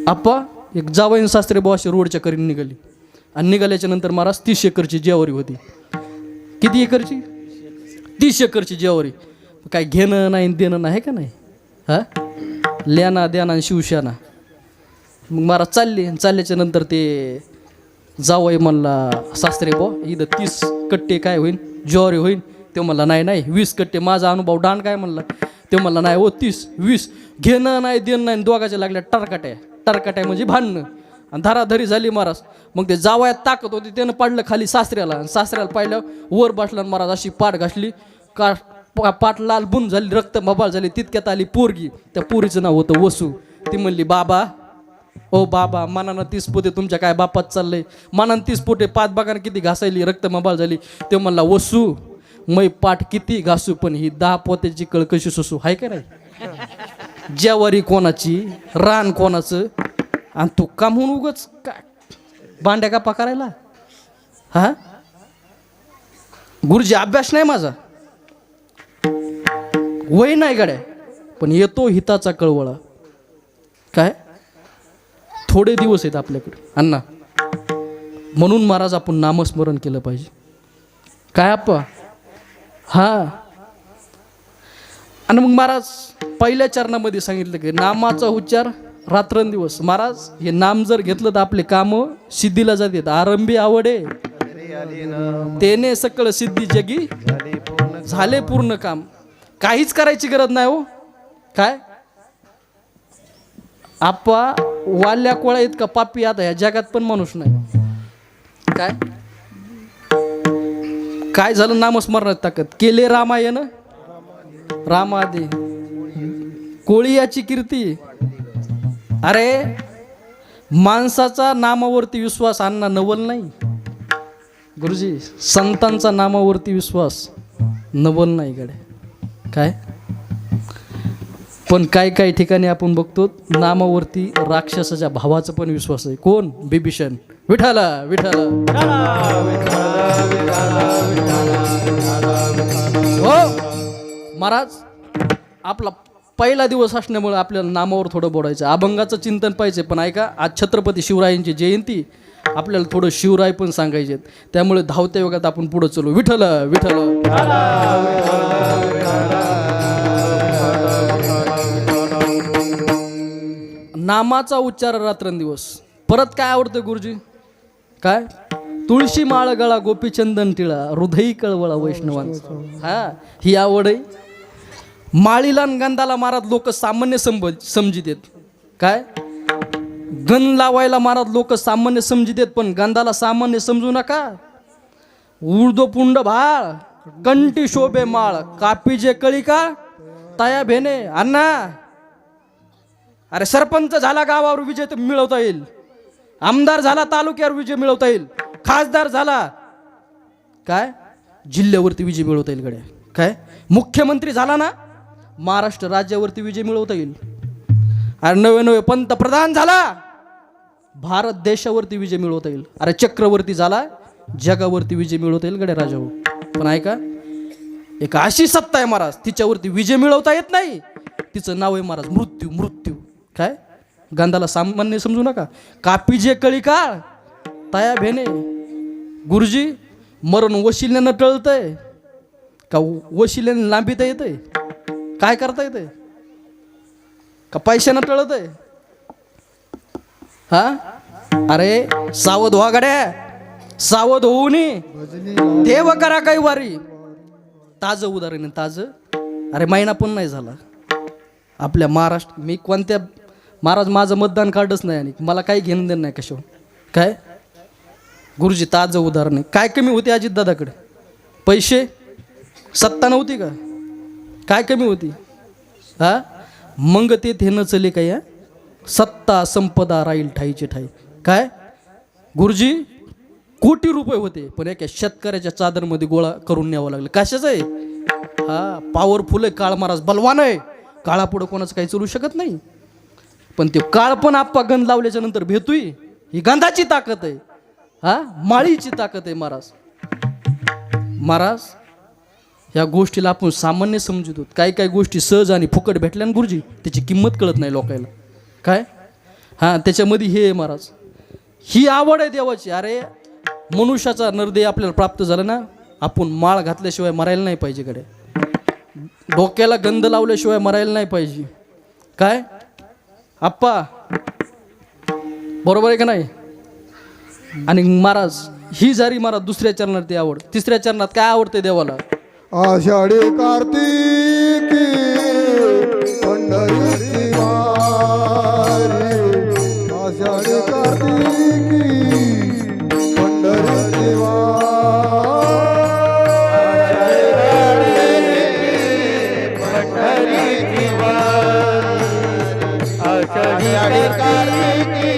आप्पा एक जावईन सासरे बुवाशी रोडच्या करीन निघाली. आणि निघाल्याच्या नंतर महाराज 30 एकरची जेवारी होती. किती एकरची. 30 एकरची जेवारी. काय घेणं नाही देणं नाही का नाही. हा लेना द्याना आणि शिवशाना. मग महाराज चालल्याच्या नंतर ते जावई म्हणला सासरे बुवा इथं 30 कट्टे काय होईल ज्वारी होईल. ते म्हणला नाही 20 कट्टे. माझा अनुभव डाण काय म्हणला. ते म्हणला नाही हो 30-20 घेणं नाही देणं नाही. दोघाच्या लागल्या टरकाट्या म्हणजे भांडणं. आणि धराधरी झाली महाराज. मग ते जावयात ताकद होती त्यानं पाडलं खाली सासऱ्याला. आणि सासऱ्याला पाहिलं वर बसला महाराज. अशी पाठ घासली का पाठ लाल बुंद झाली. रक्त मबाळ झाली. तितक्यात आली पोरगी. त्या पोरीचं नाव होतं वसू. ती म्हणली बाबा ओ बाबा मनानं 30 पोते तुमच्या काय बापात चाललंय, मनानं 30 पोते 5 बागानं किती घासायली, रक्त मबाळ झाली. ते म्हणला वसू मै पाठ किती घासू, पण ही 10 पोत्याची कळ कशी सुसू, हाय का नाही. ज्यावारी कोणाची, रान कोणाचं, आणि तू का म्हणून उगच काय भांड्या का करायला. हा गुरुजी अभ्यास नाही माझा, वय नाही गड्या, पण येतो हिताचा कळवळा. काय थोडे दिवस आहेत आपल्याकडे अण्णा, म्हणून महाराज आपण नामस्मरण केलं पाहिजे. काय आप्पा. हा आणि मग महाराज पहिल्या चरणामध्ये सांगितलं की नामाचा उच्चार रात्रंदिवस. महाराज हे नाम जर घेतलं तर आपले काम सिद्धीला जातात. आरंभी आवडे तेने सकळ सिद्धी जगी झाले पूर्ण काम. काहीच करायची गरज नाही हो. काय आप्पा वाल्या कोळा इतका पापी आता या जगात पण माणूस नाही. काय काय झालं नामस्मरणात ताकद. केले रामायण रामादे कोळी याची कीर्ती. अरे माणसाचा नामावरती विश्वास अण्णा नवल नाही गुरुजी, संतांचा नामावरती विश्वास नवल नाही गड्या. काय पण काही ठिकाणी आपण बघतो नामावरती राक्षसाच्या भावाचा पण विश्वास आहे. कोण. बिभीषण. विठाला विठाला हो महाराज. आपला पहिला दिवस असल्यामुळे आपल्याला नामावर थोडं बोलायचं, अभंगाचं चिंतन पाहिजे. पण ऐका, आज छत्रपती शिवरायांची जयंती, आपल्याला थोडं शिवराय पण सांगायचे, त्यामुळे धावत्या योगात आपण पुढे चलू. विठ्ठल विठ्ठल. नामाचा उच्चार रात्रंदिवस. परत काय आवडतं गुरुजी. काय तुळशी माळ गळा गोपीचंदन टिळा हृदयी कळवळा वैष्णवांचा. हा ही आवड आहे. माळीला गंधाला महाराज लोक सामान्य समजित. काय गण लावायला महाराज लोक सामान्य समजित, पण गंधाला सामान्य समजू नका. ऊर्ध्व पुंड भाळ कंठी शोभे माळ कापीजे कळी का तया भेने. अण्णा अरे सरपंच झाला गावावर विजय तर मिळवता येईल, आमदार झाला तालुक्यावर विजय मिळवता येईल, खासदार झाला काय जिल्ह्यावरती विजय मिळवता येईल गड्या. काय मुख्यमंत्री झाला ना महाराष्ट्र राज्यावरती विजय मिळवता येईल. अरे नवे पंतप्रधान झाला भारत देशावरती विजय मिळवता येईल. अरे चक्रवर्ती झाला जगावरती विजय मिळवता येईल गड्या राजाभाऊ. पण ऐका, एक अशी सत्ता आहे महाराज तिच्यावरती विजय मिळवता येत नाही, तिचं नाव आहे महाराज मृत्यू. मृत्यू. काय गांधाला सामान्य समजू नका. कापीजे कळी काळ तया भेने. गुरुजी मरण वशिल्यानं टळतंय का वशिल्याने लांबीता येतंय. काय करता येतंय का पैशानं टळत आहे. हा अरे सावध व्हा गड्या, सावध होऊ नये. देव करा काही वारी. ताज उदाहरण आहे ताज. अरे महिना पण नाही झाला आपल्या महाराष्ट्र, मी कोणत्या महाराज माझं मतदान कार्डच नाही आणि मला काही घेणं देणं नाही कशावर. काय गुरुजी ताज उदाहरण आहे. काय कमी होते अजित दादाकडे पैसे, सत्ता नव्हती का. काय कमी होती. हा मग ते न चले काय या सत्ता संपदा राहील ठाईचे ठाई. काय गुरुजी कोटी रुपये होते पण एका शेतकऱ्याच्या चादरमध्ये गोळा करून न्यावं लागलं. कशाचं आहे. हा पॉवरफुल आहे काळ महाराज, बलवान आहे. काळापुढं कोणाचं काही चालू शकत नाही. पण ते काळ पण आप्पा गंध लावल्याच्या नंतर भेटूय. ही गंधाची ताकद आहे. हा माळीची ताकद आहे महाराज. महाराज ह्या गोष्टीला आपण सामान्य समजतो. काही गोष्टी सहज आणि फुकट भेटल्या ना गुरुजी, त्याची किंमत कळत नाही लोकांना. काय हां त्याच्यामध्ये हे आहे महाराज, ही आवड आहे देवाची. अरे मनुष्याचा नरदेह आपल्याला प्राप्त झाला ना, आपण माळ घातल्याशिवाय मरायला नाही पाहिजे कडे, डोक्याला गंध लावल्याशिवाय मरायला नाही पाहिजे. काय आप्पा बरोबर आहे का नाही. आणि महाराज ही जारी महाराज दुसऱ्या चरणात ती आवड. तिसऱ्या चरणात काय आवडते देवाला.
आषाढी कार्तिकी पंढरीची वारी, आषाढी कार्तिकी पंढरीची
आषाढी कार्तिकी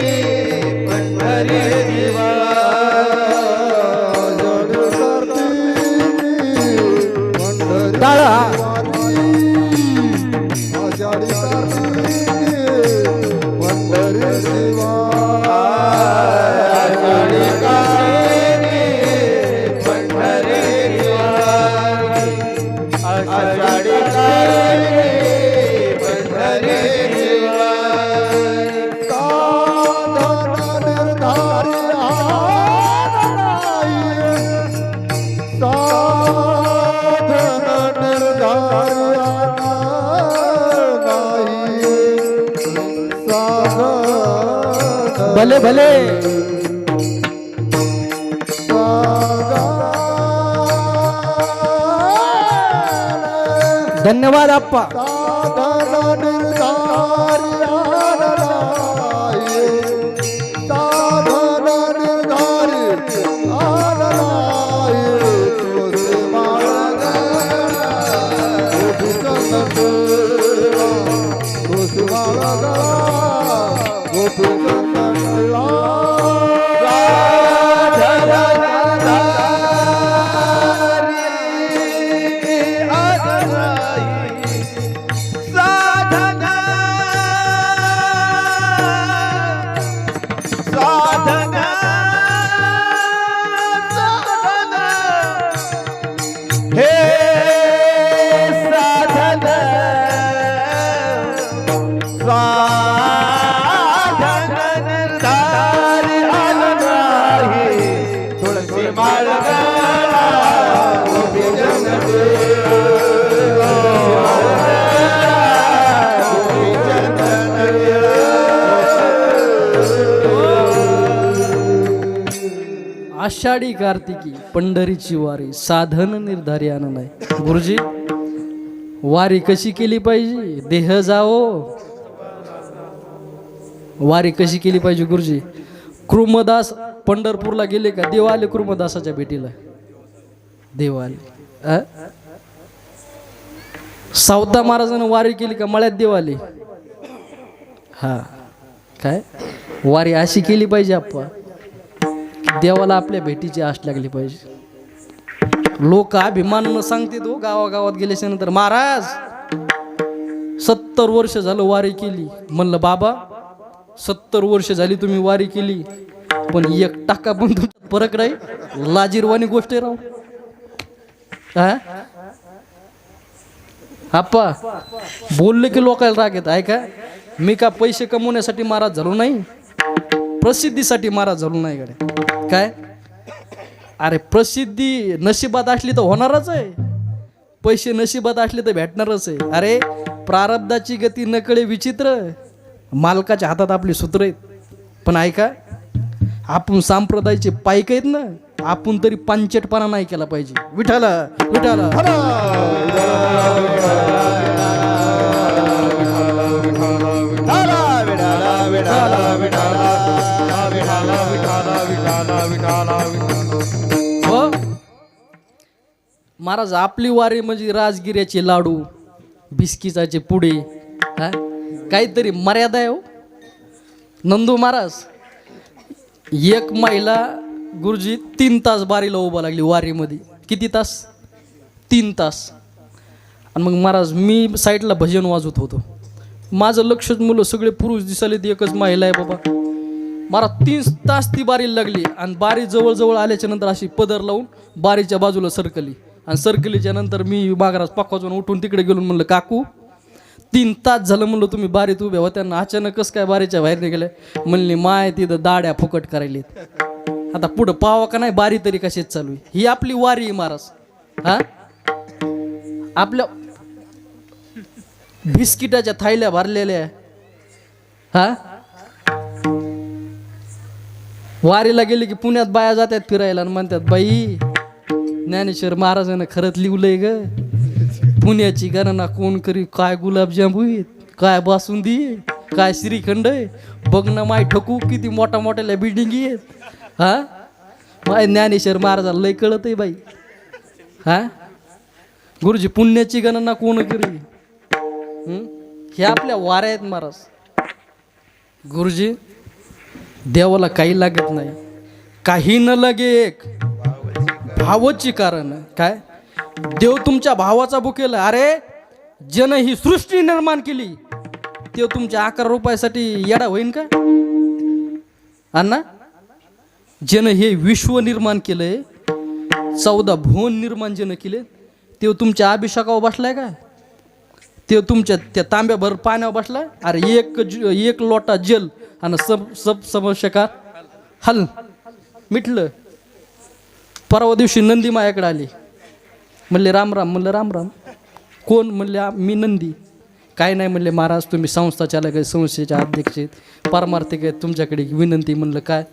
आषाढी कार्तिकी पंढरीवर
साधन निर्धारी साधन निर्धारी
भले भले धन्यवाद आप्पा.
साधन निर्धारी साधन निर्धारी तुळस माळा तुळस माळा
आषाढी कार्तिकी पंढरीची वारी साधन निर्धारी आनंद आहे. गुरुजी वारी कशी केली पाहिजे? देह जाओ. वारी कशी केली पाहिजे गुरुजी? कृमदास पंढरपूरला गेले का? देव आले कृमदासाच्या भेटीला. देव आले. सावता महाराजांना वारी केली का? मळ्यात देव आले. हा काय वारी अशी केली पाहिजे आप्पा. देवाला आपल्या भेटीची आश लागली पाहिजे. लोक अभिमानानं सांगते तो गावागावात गेल्याच्या नंतर, महाराज 70 वर्ष झालं वारी केली. म्हणलं बाबा 70 वर्ष झाली तुम्ही वारी केली, पण 1% पण तुमच्यात फरक नाही. लाजीरवाणी गोष्ट आहे राव. आप्पा बोलले की लोकांना राग येत आहे का? मी का पैसे कमवण्यासाठी महाराज झालो नाही, प्रसिद्धीसाठी महाराज झालो नाही गड्या. काय अरे प्रसिद्धी नशिबात असली तर होणारच आहे, पैसे नशिबात असले तर भेटणारच आहे. अरे प्रारब्धाची गती नकळे विचित्र, मालकाच्या हातात आपली सूत्र आहेत. पण ऐका, आपण संप्रदायाचे पायक आहेत ना, आपण तरी पंचटपणा नाही केला पाहिजे. विठाला विठाला महाराज. आपली वारी म्हणजे राजगिऱ्याचे लाडू, बिस्किटाचे पुडे, काहीतरी मर्यादा आहे हो. नंदू महाराज एक महिला गुरुजी 3 तास बारीला उभा लागली वारीमध्ये. किती तास? 3 तास. आणि मग महाराज मी साईडला भजन वाजवत होतो. माझं लक्षच, मुलं सगळे पुरुष दिसाले, एकच महिला आहे बाबा. महाराज 3 तास ती बारीला लागली आणि बारी जवळजवळ आल्याच्या नंतर अशी पदर लावून बारीच्या बाजूला सरकली. आणि सरकलीच्या नंतर मी महाराज पाकवाजून उठून तिकडे गेलो. म्हणलं काकू 3 तास झालं म्हणलं तुम्ही बारीत उभ्या होत्या, अचानकच काय बारीच्या बाहेर निघाले? म्हणली माय तिथं दाड्या फुकट करायलेत. आता पुढं पावा का नाही, बारी तरी कशीच चालू आहे. ही आपली वारी आहे महाराज. हा आपल्या बिस्किटाच्या थायल्या भरलेल्या. हा वारीला गेले की पुण्यात बाया जातात फिरायला आणि म्हणतात, बाई ज्ञानेश्वर महाराजांना खरंच लिवलंय ग, पुण्याची गणना कोण करी, काय गुलाबजामू आहेत, काय बासुंदी आहे, काय श्रीखंड आहे, बघ ना माय ठकू किती मोठा मोठ्याला बिल्डिंग आहेत. हा माय ज्ञानेश्वर महाराजाला लय कळत आहे बाई. हा गुरुजी पुण्याची गणना कोण करी? हे आपल्या वाऱ्या आहेत महाराज. गुरुजी देवाला काही लागत नाही, काही न लगे एक भावाची कारण. काय देव तुमच्या भावाचा बुकेला. अरे जन ही सृष्टी निर्माण केली, ते तुमच्या 11 रुपयासाठी येडा होईन का अण्णा? जन हे विश्व निर्माण केलंय, 14 भुवन निर्माण जन केले, तो तुमच्या अभिषेकावर बसलाय काय? ते तुमच्या त्या तांब्याभर पाण्यावर बसलाय? अरे एक लोटा जल आणि समशका हल मिटलं. परवा दिवशी नंदी माझ्याकडे आली. म्हणले राम राम. म्हणलं राम राम. कोण? म्हणले मी नंदी. काय नाही म्हणले महाराज, तुम्ही संस्था चालक आहे, संस्थेचे अध्यक्ष आहेत, पारमार्थिक आहेत, तुमच्याकडे विनंती. म्हणलं काय?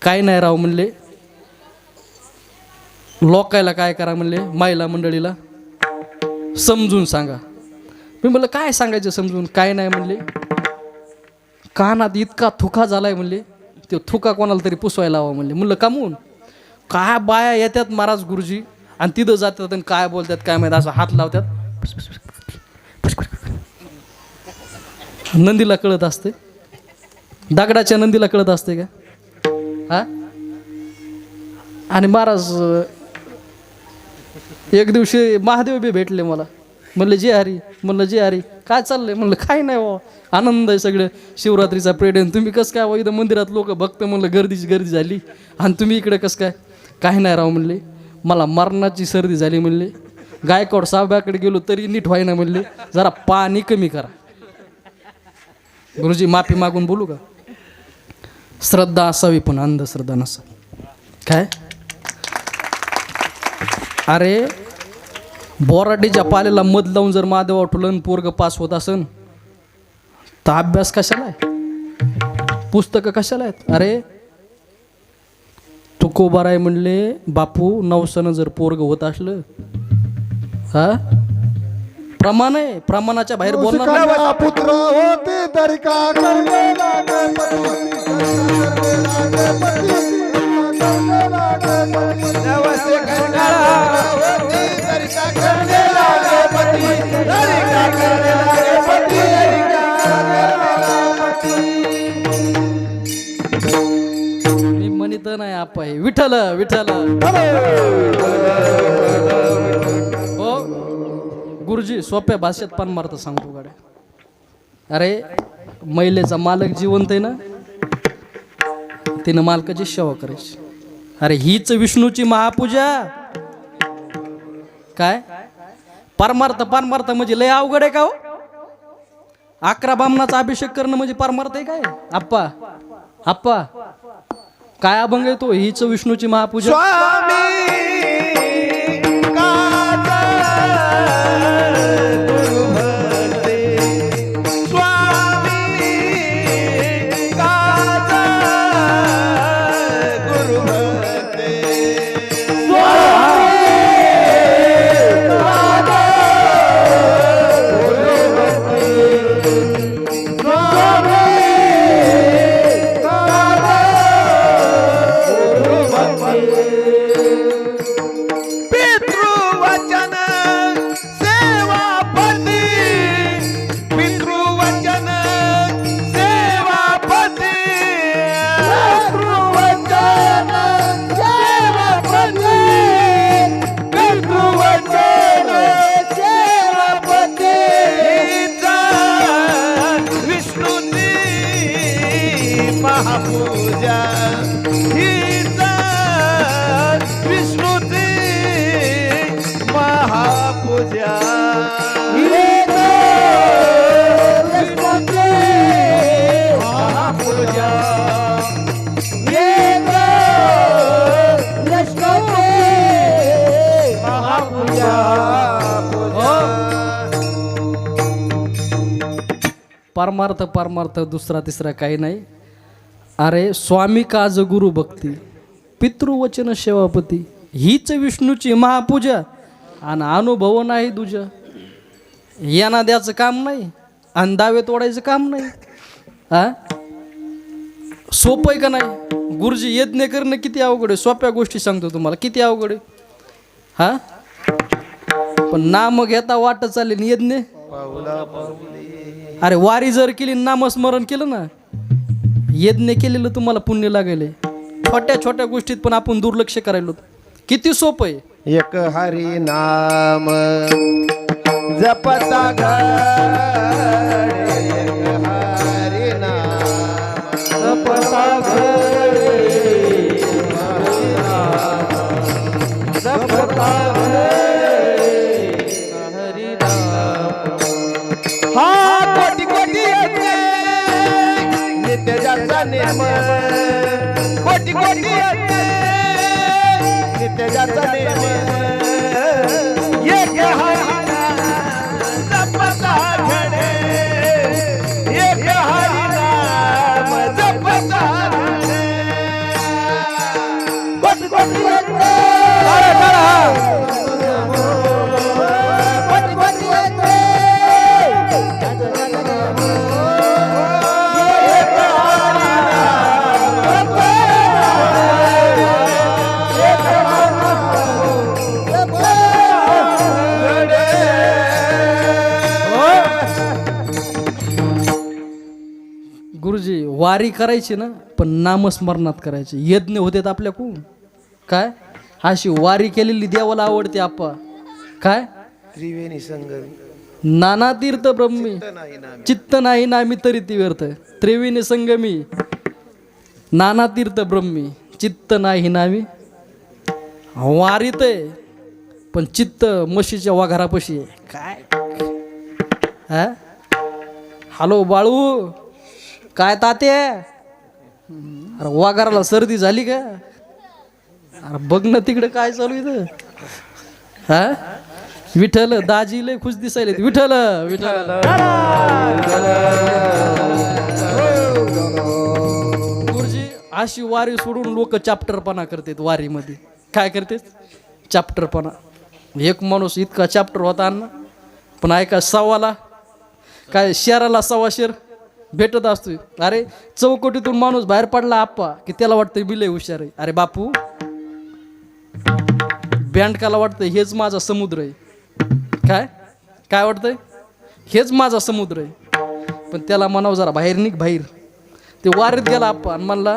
काय नाही राव म्हणले, लोकायला काय करा म्हणले, महिला मंडळीला समजून सांगा. मी म्हणलं काय सांगायचं समजून? काय नाही म्हणले, कानात इतका थुका झालाय म्हणले, तो थुका कोणाला तरी पुसवायला हवा म्हणले. म्हणलं कामून? काय बाया येतात महाराज गुरुजी आणि तिथं जातात आणि काय बोलतात काय माहिती, असं हात लावतात. नंदीला कळत असते? दगडाच्या नंदीला कळत असते का? हा? आणि महाराज एक दिवशी महादेव बी भेटले मला. म्हणलं जे हरी. म्हणलं जे हरी. काय चाललंय? म्हणलं काय नाही बाबा, आनंद आहे सगळं, शिवरात्रीचा प्रेड आहे. तुम्ही कसं काय इथं मंदिरात लोक बघतं? म्हणलं गर्दीची गर्दी झाली आणि तुम्ही इकडे कसं काय? काय नाही राव म्हणले, मला मरणाची सर्दी झाली म्हणले, गायकवाड साहेबाकडे गेलो तरी नीट व्हायना म्हणले, जरा पाणी कमी करा. गुरुजी माफी मागून बोलू का? श्रद्धा असावी पण अंधश्रद्धा नसावी. काय? अरे बोराटीच्या पाल्याला मध लावून जर महादेव आठवलं पोरग पास होत असन तर अभ्यास कशाला आहे? पुस्तकं कशाला आहेत? अरे तुकोबाराय म्हणले बापू, नवसानं जर पोरग होत असलं, हा प्रमाण आहे, प्रमाणाच्या बाहेर बोलणार नाही.
पुत्र होते तरी का करणे लागे
मी म्हणत नाही आपा, हे विठ्ठल विठ्ठल. हो गुरुजी सोप्या भाषेत पण मार्थ सांगतो गाड्या. अरे महिलेचा मालक जिवंत आहे ना, तिनं मालकाची सेवा करायची. अरे हीच विष्णूची महापूजा. काय परमार्थ? परमार्थ म्हणजे लय अवघड आहे का हो? 11 बामणाचा अभिषेक करणं म्हणजे परमार्थ आहे काय? आप्पा आप्पा काय अभंग आहे तो? हीच विष्णूची महापूजा.
महापूजा हीचा विष्णूची महापूजा. महापूजा
परमार्थ परमार्थ दुसरा तिसरा काही नाही. अरे स्वामी काज गुरु भक्ती, पितृवचन सेवापती, हीच विष्णूची महापूजा. आणि अनुभव नाही तुझ्या, यांना द्यायचं काम नाही आणि दावे तोडायचं काम नाही. हा सोपं आहे का नाही? गुरुजी यज्ञ करणं किती अवघड आहे. सोप्या गोष्टी सांगतो तुम्हाला, किती अवघड आहे. हा पण नाम घेता वाट चालेल यज्ञ. अरे वारी जर केली, नामस्मरण केलं ना, यज्ञ केलेलं तुम्हाला पुण्य लागेल. छोट्या छोट्या गोष्टीत पण आपण दुर्लक्ष करायलो. किती सोपं आहे.
एक हरी नाम जपता घडे, एक हरी नाम जपता घडे, जपता घडे,
हरिनाम
हा कोटी कोटी येते नित्य ज्याचा नेम कोटी कोटी येते नित्य ज्याचा नेम एक हरिनाम जपता घडे एक हरिनाम जपता घडे कोटी कोटी येते कोटी कोटी येते
गुरुजी वारी करायची ना, पण नामस्मरणात करायची. यज्ञ होतेत आपल्याकडून काय, अशी वारी केलेली देवाला आवडते. आप्पा काय,
त्रिवेणी संगम
नाना तीर्थ ब्रह्मी चित्त नाही नामी तरी ती व्यर्थ. त्रिवेणी संगमी नाना तीर्थ ब्रह्मी चित्त नाही नामी. वारीत आहे पण चित्त म्हशीच्या वाघारापाशी आहे. काय हा, हॅलो बाळू, काय ताते, अरे वाघाराला सर्दी झाली का? अरे बघ ना तिकडे काय चालू इथं. हा, विठ्ठल दाजी लय खुश दिसायले. विठ्ठल विठ्ठल. गुरुजी अशी वारी सोडून लोक चॅप्टरपणा करतात. वारीमध्ये काय करतात? चॅप्टरपणा. एक माणूस इतका चॅप्टर होता ना, पण ऐका सव्वाला काय शेराला सव्वा शेर भेटत असतो. अरे चौकटीतून माणूस बाहेर पडला आप्पा की त्याला वाटतं बिलय हुशार आहे. अरे बापू, बँडकाला वाटतं हेच माझा समुद्र आहे. काय काय वाटतंय? हेच माझा समुद्र आहे. पण त्याला म्हणावं जरा बाहेर निघ बाहेर. ते वारीत गेला आप्पा आणि म्हणला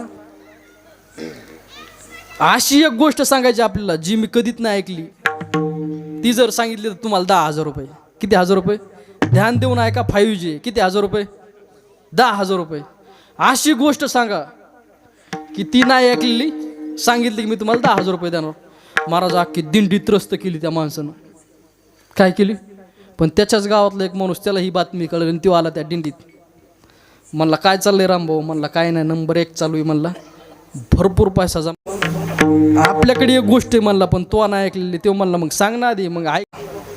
अशी एक गोष्ट सांगायची आपल्याला जी मी कधीच नाही ऐकली. ती जर सांगितली तर तुम्हाला 10,000 रुपये. किती हजार रुपये? ध्यान देऊन ऐका. 5G किती हजार रुपये? 10,000 रुपये. अशी गोष्ट सांगा की ती नाही ऐकलेली, सांगितली की मी तुम्हाला 10,000 रुपये देणार. महाराज अख्खी दिंडी त्रस्त केली त्या माणसानं. काय केली? पण त्याच्याच गावातला एक माणूस, त्याला ही बातमी कळली आणि तो आला त्या दिंडीत. म्हणला काय चाललंय रामभाऊ? म्हणला काय नाही, नंबर 1 चालू आहे. म्हणला भरपूर पैसा जमा. आपल्याकडे एक गोष्ट आहे म्हणला, पण तो नाही ऐकलेली. तो म्हणला मग सांग ना आधी. मग ऐक.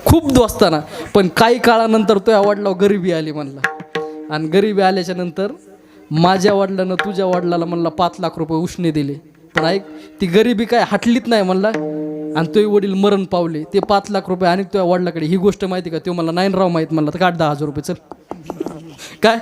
खूप दोस्ताना, पण काही काळानंतर तो वडिलावर गरिबी आली म्हणला. आणि गरिबी आल्याच्या नंतर माझ्या वडिलानं तुझ्या वडिलाला म्हणला 5 लाख रुपये उसने दिले. पण ऐक, ती गरिबी काय हटलीच नाही म्हणला. आणि तो वडील मरण पावले. ते 5 लाख रुपये आणि तुझ्या वडिलाकडे. ही गोष्ट माहिती का? तो मला नाही राव माहीत. म्हणला तर काढ 10,000 रुपये चल. काय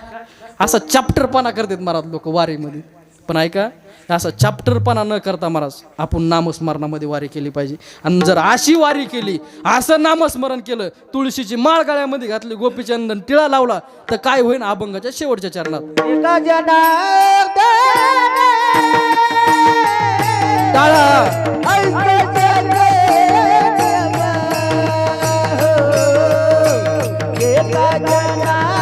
असा चॅप्टरपणा करतात महाराज लोक वारीमध्ये. पण ऐका, असा चॅप्टरपणा न करता महाराज आपण नामस्मरणामध्ये वारी केली पाहिजे. आणि जर अशी वारी केली, असं नामस्मरण केलं, तुळशीची माळ गळ्यामध्ये घातली, गोपीचंदन टिळा लावला, तर काय होईल? अभंगाच्या शेवटच्या चरणात
एका जनार्दन
टाळा.
एका जना